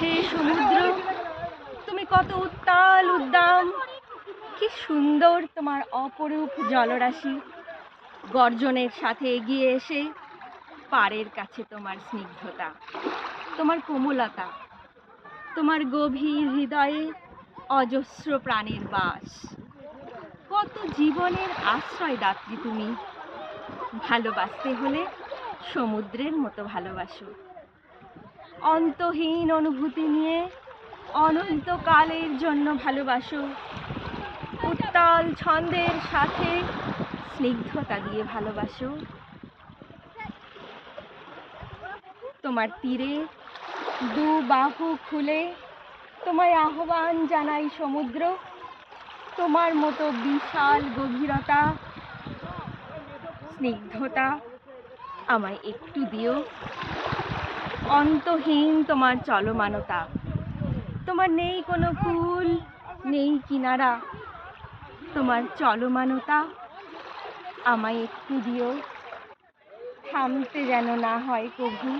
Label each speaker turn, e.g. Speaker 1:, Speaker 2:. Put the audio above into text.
Speaker 1: হে সমুদ্র, তুমি কত উত্তাল উদ্দাম, কি সুন্দর তোমার অপরূপ জলরাশি। গর্জনের সাথে এগিয়ে এসে পাড়ের কাছে তোমার স্নিগ্ধতা, তোমার কোমলতা, তোমার গভীর হৃদয়ে অজস্র প্রাণের বাস। কত জীবনের আশ্রয়দাত্রী তুমি। ভালোবাসতে হলে সমুদ্রের মতো ভালোবাসো। অন্তহীন অনুভূতি নিয়ে অনন্তকালের জন্য ভালোবাসো। উত্তাল ছন্দের সাথে স্নিগ্ধতা দিয়ে ভালোবাসো। তোমার তীরে দু বাহু খুলে তোমায় আহ্বান জানাই সমুদ্র। তোমার মতো বিশাল গভীরতা, স্নিগ্ধতা আমায় একটু দিও। অন্তহীন তোমার চলমানতা, তোমার নেই কোনো কূল, নেই কিনারা, তোমার চলমানতা আমায় একটু দিও। থামতে যেন না হয় কভু।